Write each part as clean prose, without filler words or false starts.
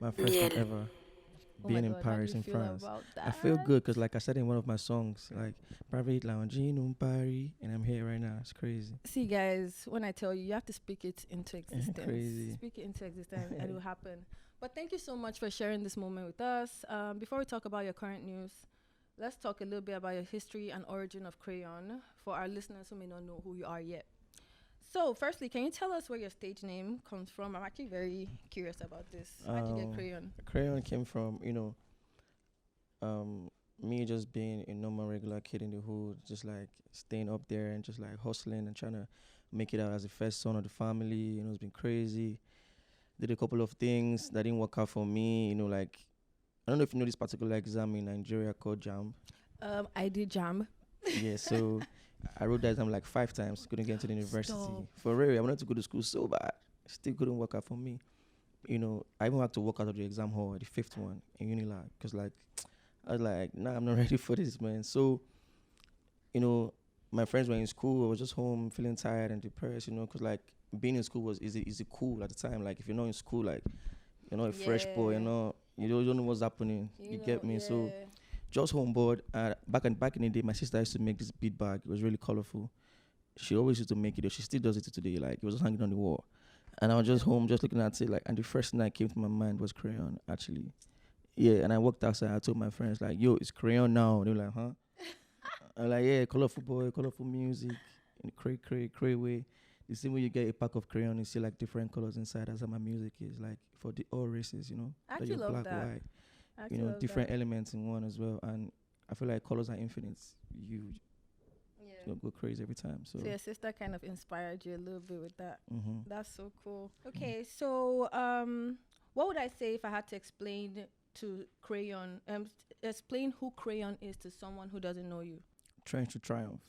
My first time ever Oh my being in God, how do Paris, you in feel France. about I feel that? good because, like I said in one of my songs, like private lounge in Paris, and I'm here right now. It's crazy. See, guys, when I tell you, you have to speak it into existence. Crazy. Speak it into existence, and it will happen. But thank you so much for sharing this moment with us. Before we talk about your current news, let's talk a little bit about your history and origin of Crayon for our listeners who may not know who you are yet. So, firstly, can you tell us where your stage name comes from? I'm actually very curious about this. How'd you get Crayon? Crayon came from, um, me just being a normal regular kid in the hood, just like staying up there and just like hustling and trying to make it out as the first son of the family. It's been crazy. Did a couple of things that didn't work out for me. Like I don't know if you know this particular exam in Nigeria called JAM. I did jam. Yeah, so I wrote that exam like 5 times. Couldn't get into the Stop. university. For real, I wanted to go to school so bad. Still couldn't work out for me. I even had to walk out of the exam hall at the fifth one in Unilab because like I was like, nah, I'm not ready for this, man. So you know, my friends were in school. I was just home feeling tired and depressed. Because like being in school was easy cool at the time. Like if you're not in school, like you're not a fresh boy. You don't know what's happening. You get me? So Yeah. just home bored. Back in the day, my sister used to make this bead bag. It was really colorful. She always used to make it. She still does it to today. Like it was just hanging on the wall. And I was just home, just looking at it. Like, and the first thing that came to my mind was crayon. Actually, yeah. And I walked outside. I told my friends like, "Yo, it's crayon now." They were like, "Huh?" I'm like, "Yeah, colorful boy, colorful music, in cray way." The same way you get a pack of crayon, you see like different colors inside. That's how my music is. Like for the all races, I that actually you're love black, that. white, I actually love different that. elements in one as well. And I feel like colors are infinite. You Yeah. go crazy every time. So, So your sister kind of inspired you a little bit with that. mm-hmm. That's so cool. Okay, so what would I say if I had to explain to Crayon, explain who Crayon is to someone who doesn't know you? Trying to triumph.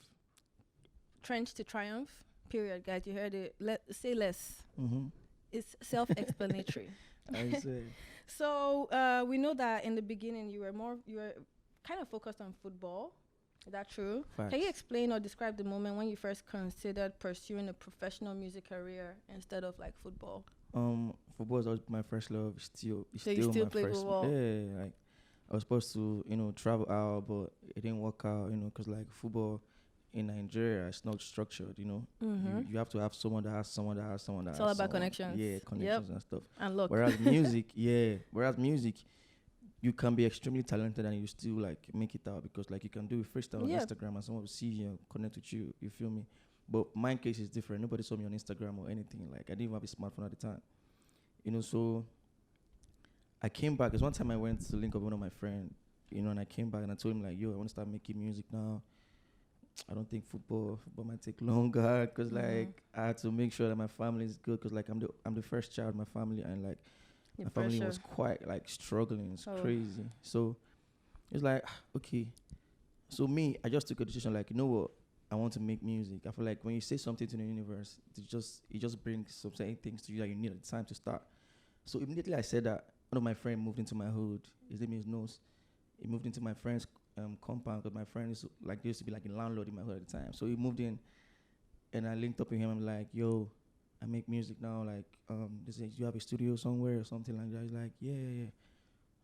Trench to triumph. Period, guys. You heard it. Say less. Mm-hmm. It's self-explanatory. I say So we know that in the beginning you were kind of focused on football. Is that true? Can you facts. explain or describe the moment when you first considered pursuing a professional music career instead of like football? Football was my first love. It's So you still still my play first. football? Yeah, like I was supposed to, travel out, but it didn't work out. Because like football in Nigeria, it's not structured. Mm-hmm. You have to have someone that has someone that has someone that It's all has about someone. connections. Yeah, Yep. connections and stuff. And look. Whereas music, yeah, whereas music, you can be extremely talented and you still like make it out because like you can do a freestyle on Yeah. Instagram and someone will see you and connect with you. You feel me? But my case is different. Nobody saw me on Instagram or anything. Like I didn't even have a smartphone at the time. So I came back. There's one time I went to link up with one of my friends, and I came back and I told him like, yo, I want to start making music now. I don't think football might take longer because Mm-hmm. like I had to make sure that my family is good because like I'm the first child in my family and like The my family pressure. was quite like struggling. It's Oh. crazy. So it's like okay. So me, I just took a decision like, you know what? I want to make music. I feel like when you say something to the universe, it just brings some certain things to you that you need at the time to start. So immediately I said that, one of my friends moved into my hood. His name is Nose. He moved into my friend's compound because my friend is like used to be like a landlord in my hood at the time. So he moved in, and I linked up with him. I'm like, yo, I make music now. Like, this is, you have a studio somewhere or something like that. He's like, yeah, yeah, yeah.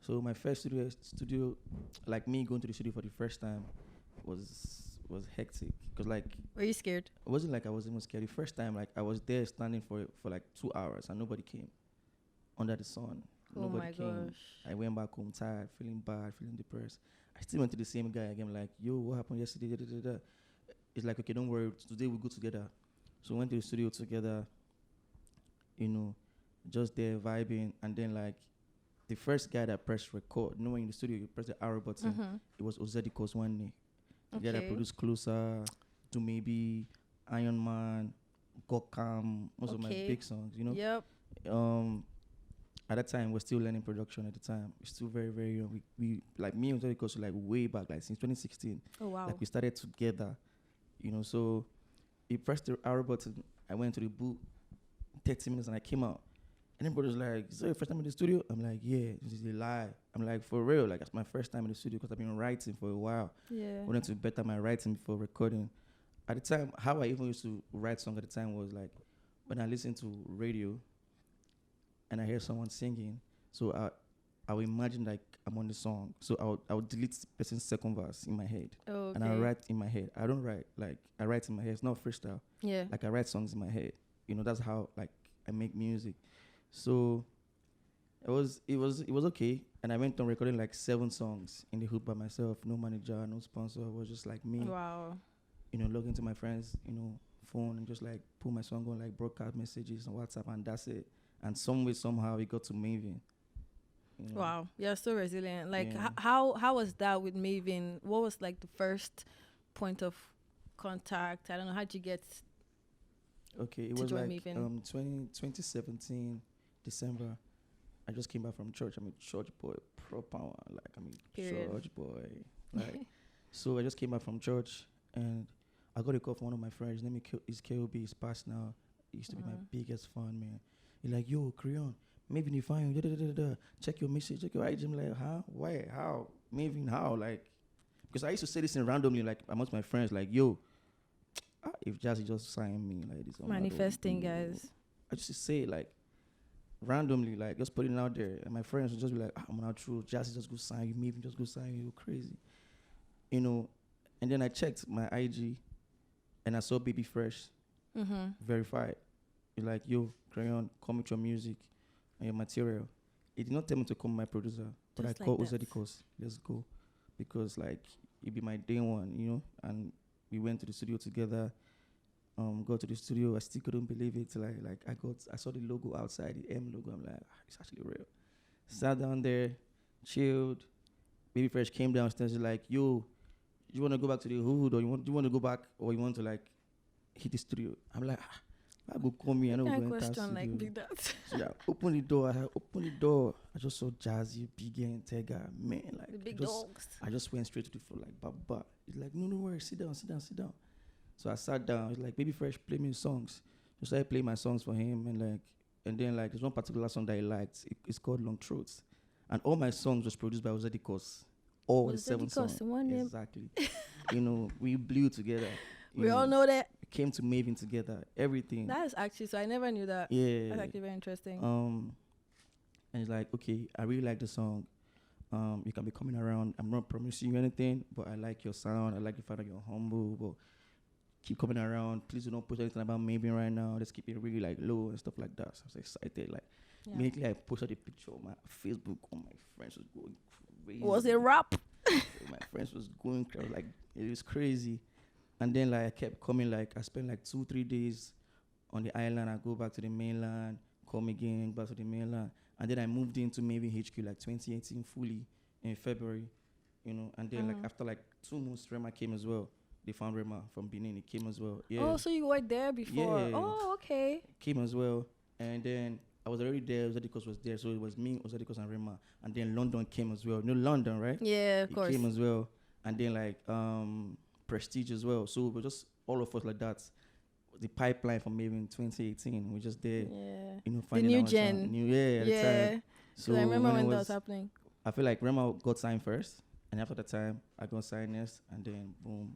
So my first studio, like me going to the studio for the first time, was hectic because like Were you scared? it wasn't like I was even scared. The first time, like I was there standing for like 2 hours and nobody came under the sun. Oh Nobody my came. gosh. I went back home tired, feeling bad, feeling depressed. I still went to the same guy again, like, yo, what happened yesterday? Da, da, da, da. It's like, okay, don't worry, today we go together. So we went to the studio together, you know, just there vibing, and then like the first guy that pressed record, when in the studio you press the arrow button, Mm-hmm. it was Ozediko's one name. The guy that Okay. produced Closer, To Maybe, Iron Man, Gokam, most of my Okay. big songs, Yep. Um, at that time we're still learning production at the time. We're still very, very young. We like me and Ozediko goes like way back, like since 2016. Oh wow. Like we started together, so he pressed the arrow button. I went to the booth, 30 minutes, and I came out. And everybody's like, "Is that your first time in the studio?" I'm like, "Yeah, this is a lie." I'm like, "For real, like that's my first time in the studio because I've been writing for a while. Yeah. Wanted to better my writing before recording." At the time, how I even used to write song at the time was like when I listened to radio and I hear someone singing, So I will imagine like I'm on the song. So I would delete the person's second verse in my head. Oh, And I write in my head. I don't write like I write in my head. It's not freestyle. Yeah. Like I write songs in my head. That's how like I make music. So it was okay. And I went on recording like 7 songs in the hood by myself. No manager, no sponsor. It was just like me. Wow. Log into my friends, phone and just like put my song on like broadcast messages on WhatsApp and that's it. And some way somehow it got to Mavin. Wow, you're so resilient. Like, Yeah. how was that with Mavin? What was like the first point of contact? I don't know. How'd you get? Okay, it to was join like Mavin? 2017 December. I just came back from church. I'm a church boy, proper one. Like I'm a Period. church boy. Like so, I just came back from church and I got a call from one of my friends. His name is KOB. He's passed now. He used to be my biggest fan, man. He's like, yo, Crayon, Mavin, you fine? Check your message, check your IG. I'm like, huh? Why? How? Mavin, how? Like, because I used to say this in randomly, like amongst my friends, like, yo, if Jazzy just signed me, like this. Manifesting, guys. I just say it, like randomly, like just putting it out there, and my friends would just be like, I'm not true. Jazzy just go sign you, Mavin just go sign you, crazy, And then I checked my IG, and I saw Baby Fresh verified. He's like, yo, Crayon, come with your music and your material. He did not tell me to come my producer, but Just I like called that. Ozedikos. Let's go, because like it'd be my day one, and we went to the studio together. Got to the studio. I still couldn't believe it. I saw the logo outside, the M logo. I'm like, it's actually real. Sat down there, chilled. Baby Fresh came downstairs. Like, yo, you want to go back to the hood, or you want to go back, or you want to like hit the studio? I'm like, I go call me. I know That go enter question like studio. big that. So yeah, open the door. I just saw Jazzy, Biggie, and Tega. Man, like The big just, dogs. I just went straight to the floor like, Baba. He's like, no worries, sit down. So I sat down. He's like, Baby Fresh, play me songs. So I started playing my songs for him, and then there's one particular song that he liked. It's called Long Throats, and all my songs was produced by Ozedikos. All the 7 songs. Exactly. We blew together. We all know that. Came to Mavin together. Everything. That is actually, so I never knew that. Yeah. That's actually very interesting. And he's like, okay, I really like the song. You can be coming around. I'm not promising you anything, but I like your sound. I like the fact that you're humble, but keep coming around. Please do not post anything about Mavin right now. Let's keep it really like low and stuff like that. So I was excited. Like immediately I posted a picture on my Facebook. All my friends was going crazy. Was it rap? My friends was going crazy. Like it was crazy. And then like I kept coming. Like I spent like 2-3 days on the island. I go back to the mainland, come again, back to the mainland. And then I moved into Mavin HQ like 2018 fully in February, And then like after like 2 months, Rema came as well. They found Rema from Benin. It came as well. Yeah. Oh, so you were there before? Yeah. Oh, okay. Came as well. And then I was already there. Ozedikos was there. So it was me, Ozedikos, and Rema. And then London came as well. London, right? Yeah, of It course. came as well. And then like Prestige as well. So it was just all of us like that. The pipeline from maybe in 2018. We're just there. Yeah. The The new our gen. sound. At the time. So I remember when that was happening. I feel like Rema got signed first. And after the time, I got signed next. And then boom.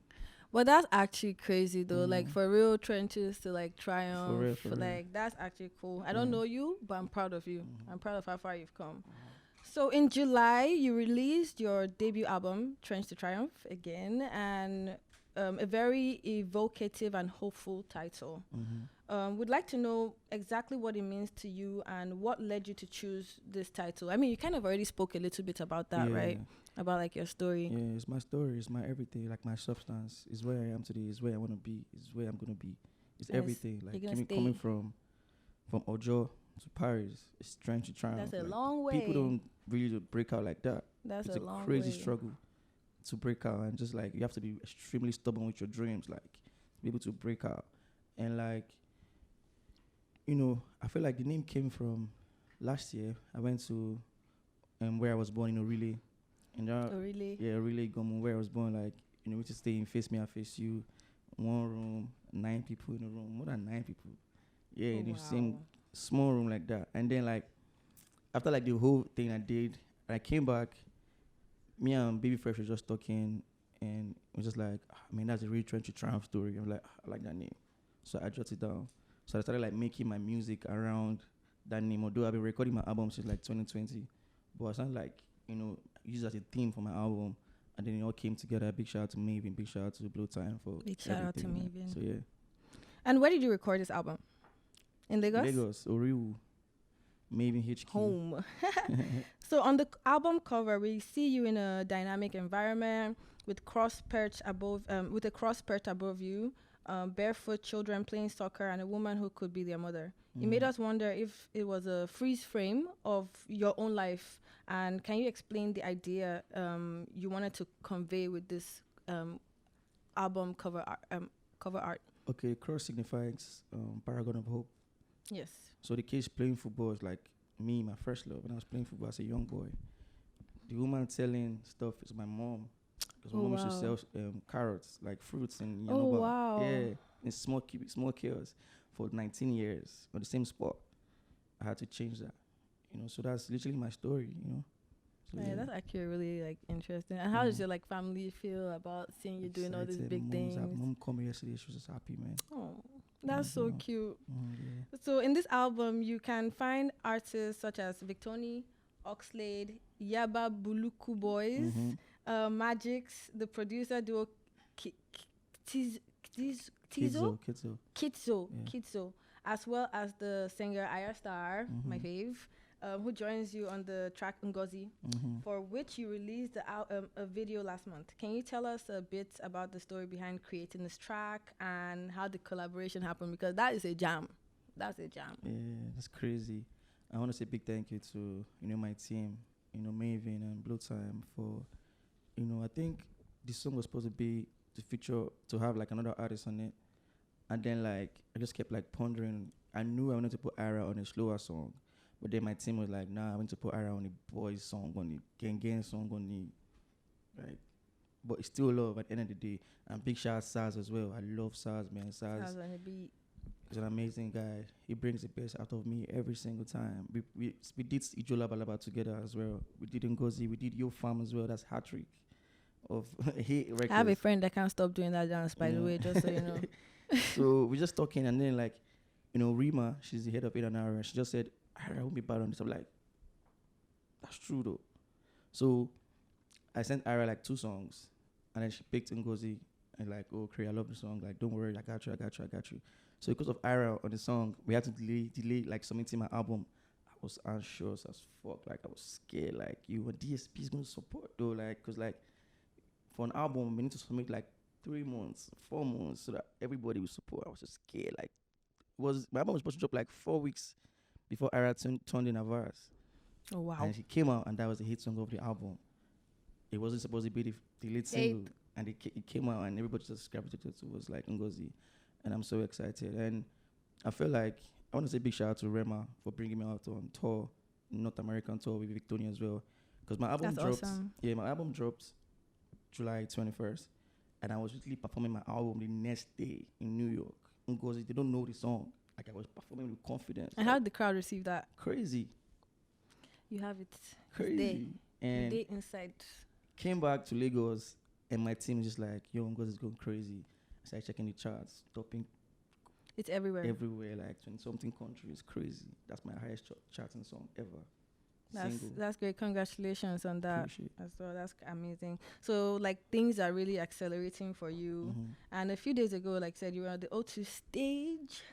Well, that's actually crazy though. Like for real trenches to like triumph. For real. Like that's actually cool. I don't know you, but I'm proud of you. I'm proud of how far you've come. So in July, you released your debut album, Trench to Triumph, again, and a very evocative and hopeful title. Would like to know exactly what it means to you and what led you to choose this title. I mean, you kind of already spoke a little bit about that, right? About like your story. Yeah, it's my story. It's my everything. Like my substance. It's where I am today. It's where I want to be. It's where I'm going to be. It's everything. Like coming from Ojo to Paris. It's trying to triumph. That's a like, long way. People don't really break out like that. That's it's a long crazy way. struggle to break out, and just like you have to be extremely stubborn with your dreams, like to be able to break out. And like, I feel like the name came from last year. I went to where I was born in Orile. And really? Yeah, Orile Gomu, where I was born. Like, we used to stay in Face Me, I Face You, 1 room, 9 people in a room, more than 9 people. Yeah, in the same small room like that. And then like after like the whole thing I did, I came back. Me and Baby Fresh were just talking, and it was just like, that's a really Trench to Triumph story. I'm like, I like that name, so I jotted it down. So I started like making my music around that name. Although I've been recording my album since like 2020, but I sound like use it as a theme for my album, and then it all came together. Big shout out to Mavin, big shout out to Blue Time for Big shout out to everything, Mavin. So yeah. And where did you record this album? In Lagos? Lagos, Oriwu, Mavin HQ. Home. So on the album cover, we see you in a dynamic environment with with a cross perch above you, barefoot children playing soccer, and a woman who could be their mother. It made us wonder if it was a freeze frame of your own life. And can you explain the idea you wanted to convey with this album cover art? Okay, cross signifies paragon of hope. Yes. So the case playing football is like me, my first love. When I was playing football as a young boy, the woman selling stuff is my mom. Because my mom used to sell carrots, like fruits in Yanoba. Oh, wow. Yeah, in small kiosks for 19 years on the same spot. I had to change that. So that's literally my story, So, yeah, that's actually really like interesting. And how does your like family feel about seeing you doing all these big things? Mom called me yesterday. She was just happy, man. Oh, that's so cute. Yeah. So in this album, you can find artists such as Victoni, Oxlade, Yaba Buluku Boys, Magix, the producer duo Kitzo, as well as the singer Ayra Starr, my fave, who joins you on the track Ngozi, for which you released a video last month. Can you tell us a bit about the story behind creating this track and how the collaboration happened? Because that is a jam. That's a jam. Yeah, that's crazy. I want to say big thank you to my team, Mavin and Blue Time for, I think this song was supposed to be to have like another artist on it, and then like I just kept like pondering. I knew I wanted to put Ayra on a slower song. But then my team was like, nah, I want to put Ayra on the boys song, on the gang song, on the, right? But it's still love at the end of the day. And big shout out Saz as well. I love Saz, man. Saz on the beat. He's an amazing guy. He brings the best out of me every single time. We did Ijola Balaba together as well. We did Ngozi. We did Yo Farm as well. That's hat-trick of Hey Records. I have a friend that can't stop doing that dance, by the way, just so you know. So we're just talking, and then like, Rema, she's the head of Rema and Ayra, she just said, I won't be bad on this. I'm like, that's true though. So I sent Ayra like 2 songs, and then she picked Ngozi and like, oh, Crayon, I love the song. Like, don't worry, I got you. So because of Ayra on the song, we had to delay like submitting my album. I was anxious as fuck. Like I was scared. Like DSP is going to support though. Like, cause like for an album we need to submit like 3 months, 4 months, so that everybody will support. I was just scared. Like, my album was supposed to drop like 4 weeks before Ayra turned in a verse. Oh, wow. And she came out, and that was the hit song of the album. It wasn't supposed to be the lead single. And it came out, and everybody just gravitated towards like Ngozi. And I'm so excited. And I feel like, I want to say big shout out to Rema for bringing me out on tour, North American tour with Victoria as well. Because my album dropped. Awesome. Yeah, my album dropped July 21st. And I was literally performing my album the next day in New York. Ngozi, they don't know the song. Like I was performing with confidence. And how did the crowd receive that? Crazy. You have it. Crazy. And you inside. Came back to Lagos, and my team just like, yo, Ngozi is going crazy. I started checking the charts, topping. It's everywhere. Everywhere, like 20-something countries. Crazy. That's my highest charting song ever. That's great. Congratulations on that as well. That's amazing. So like things are really accelerating for you. And a few days ago, like I said, you were on the O2 stage.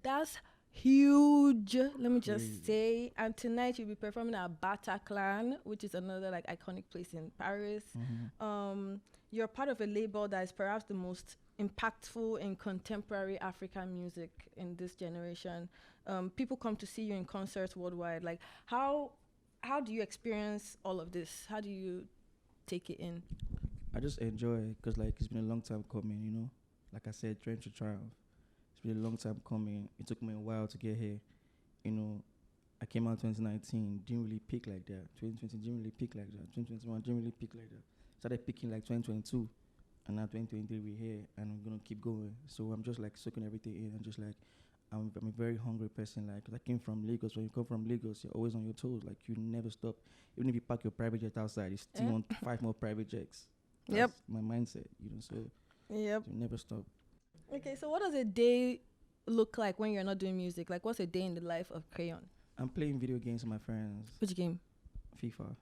That's huge. Let me just say. And tonight you'll be performing at Bataclan, which is another like iconic place in Paris. You're part of a label that is perhaps the most impactful in contemporary African music in this generation. People come to see you in concerts worldwide. Like how do you experience all of this? How do you take it in? I just enjoy it because like it's been a long time coming, Like I said, Dream to Triumph. It's been a long time coming. It took me a while to get here. I came out 2019, didn't really peak like that. 2020 didn't really peak like that. 2021 didn't really peak like that. Started peaking like 2022. And now 2023 we're here and I'm going to keep going. So I'm just like soaking everything in and just like, I'm a very hungry person, like, 'cause I came from Lagos. When you come from Lagos, you're always on your toes. Like, you never stop. Even if you park your private jet outside, you still want 5 more private jets. That's my mindset, so you never stop. Okay, so what does a day look like when you're not doing music? Like, what's a day in the life of Crayon? I'm playing video games with my friends. Which game? FIFA.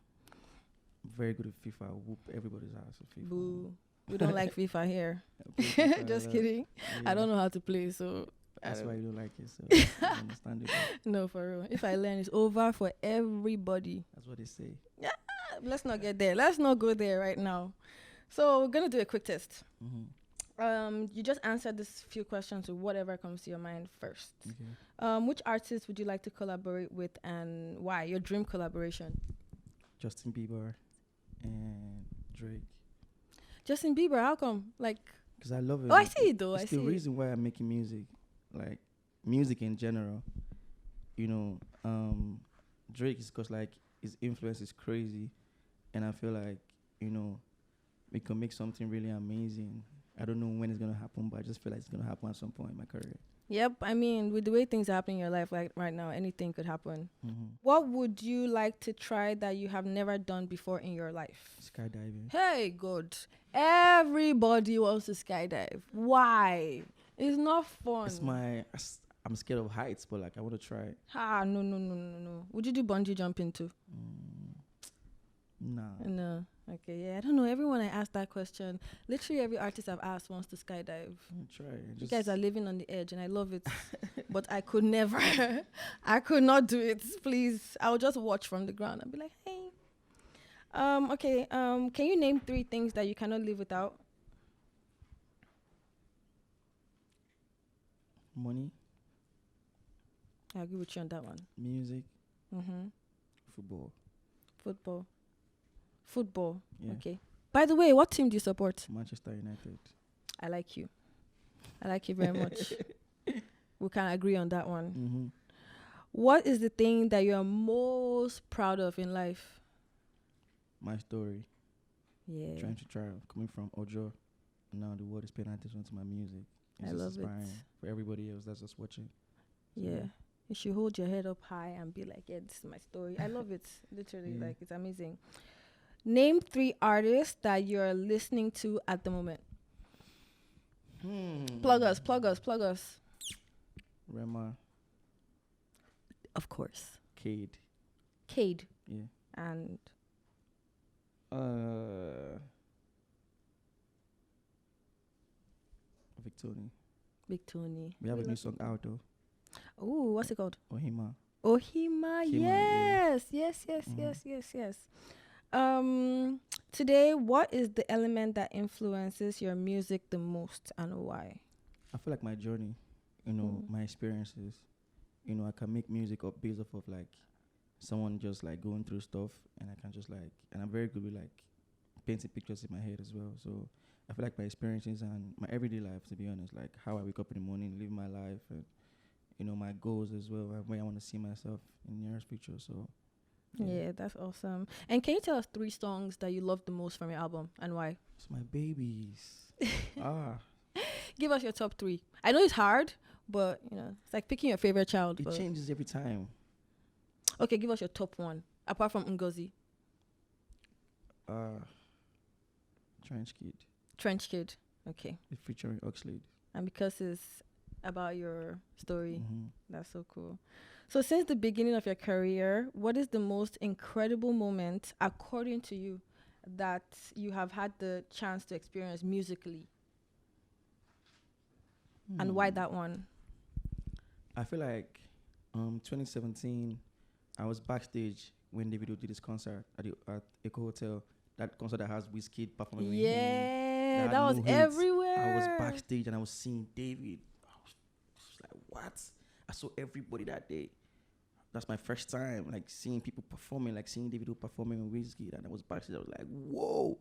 Very good at FIFA. Whoop everybody's ass at FIFA. Boo. We don't like FIFA here. I play FIFA a Just lot. kidding. I Yeah. don't know how to play, so That's I why don't- you don't like it. So I understand it. no, for real. If I learn, it's over for everybody. That's what they say. Let's not get there. Let's not go there right now. So we're gonna do a quick test. You just answer this few questions with whatever comes to your mind first. Okay. Which artist would you like to collaborate with and why? Your dream collaboration. Justin Bieber and Drake. Justin Bieber, how come? Like, Because I love it. oh, I see it though. It's I the see it. reason why I'm making music. Like, music in general. You know, Drake is because, like, his influence is crazy. And I feel like, you know, we can make something really amazing. I don't know when it's going to happen, but I just feel like it's going to happen at some point in my career. Yep. I mean, with the way things are happening in your life, like right now, anything could happen. What would you like to try that you have never done before in your life? Skydiving. Hey, good. Everybody wants to skydive. Why? It's not fun. I'm scared of heights, but, like, I want to try it. No. Would you do bungee jumping too? Nah. No. Okay, yeah. I don't know. Everyone I asked that question, literally every artist I've asked wants to skydive. I'm gonna try it. You guys are living on the edge and I love it. But I could never. I could not do it. Please. I would just watch from the ground and be like, hey. Okay. Can you name 3 things that you cannot live without? Money, I agree with you on that one. music, Mm-hmm. football. Football. Yeah. Okay. By the way, what team do you support? Manchester United. I like you. I like you very much. We can agree on that one. What is the thing that you're most proud of in life? My story. Yeah. Trying to trial. Coming from Ojo. Now the world is paying attention to my music. It's I just love it. inspiring for everybody else that's just watching. So, Yeah. You should hold your head up high and be like, yeah, this is my story. I love it. Literally, Yeah. like, it's amazing. Name 3 artists that you're listening to at the moment. Plug us. Rema, Of course. Cade. Cade. Yeah. And Victoria. Big Tony. We have a new song out though. Oh, what's it called? Ohima. Ohima. Yeah. Yes. Today, what is the element that influences your music the most and why? I feel like my journey, my experiences, I can make music up based off of like someone just like going through stuff, and I can just like, and I'm very good with like painting pictures in my head as well. So I feel like my experiences and my everyday life, to be honest, like how I wake up in the morning, live my life, and my goals as well, and where I want to see myself in the nearest future. So yeah, that's awesome. And can you tell us 3 songs that you love the most from your album and why? it's my babies. Give us your top 3. I know it's hard, but it's like picking your favorite child. It but changes every time. Okay, give us your top 1 apart from Ngozi. Trench Kid, Okay. featuring Oxlade. And because it's about your story, that's so cool. So since the beginning of your career, what is the most incredible moment, according to you, that you have had the chance to experience musically? And why that one? I feel like 2017, I was backstage when Davido did his concert at Echo Hotel. That concert that has Wizkid performing with him. Yeah, that had was no hits. everywhere. I was backstage and I was seeing David. I was like, what? I saw everybody that day. That's my first time, like seeing people performing, like seeing Davido performing with Wizkid, and I was backstage. I was like, whoa!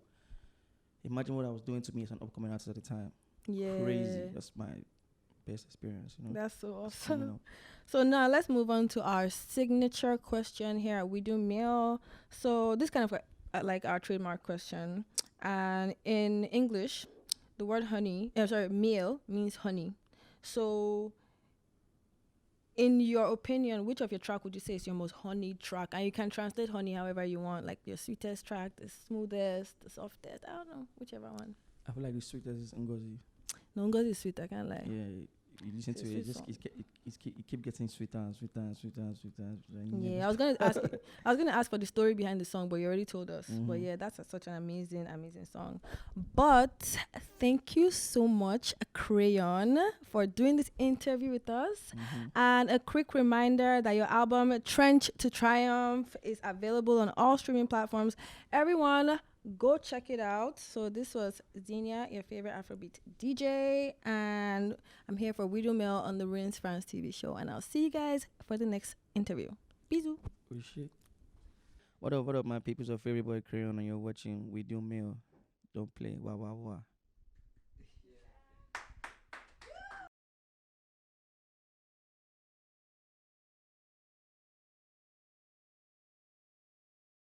Imagine what I was doing to me as an upcoming artist at the time. Yeah. Crazy. That's my best experience. That's so Just coming awesome. up. So now let's move on to our signature question here at We Do MiEL. So this kind of like our trademark question. And in English, the word MiEL means honey. So in your opinion, which of your track would you say is your most honey track? And you can translate honey however you want, like your sweetest track, the smoothest, the softest. I don't know, whichever one. I feel like the sweetest is Ngozi. No, Ngozi is sweet, I can't lie. Yeah, you listen to it, It's a sweet it keep getting sweeter and sweeter and sweeter and sweeter. And you Yeah, never I was gonna ask. I was gonna ask for the story behind the song, but you already told us. But Mhm. yeah, that's such an amazing, amazing song. But thank you so much, Crayon, for doing this interview with us. Mhm. And a quick reminder that your album Trench to Triumph is available on all streaming platforms. Everyone, go check it out. So this was Xenia, your favorite Afrobeat DJ, and I'm here for Widow Mail on the Rinse France TV show. And I'll see you guys for the next interview. Bisous. Oh shit. What up, my people's of favorite boy Crayon, and you're watching We Do Mail. Don't play. Wah wah wah.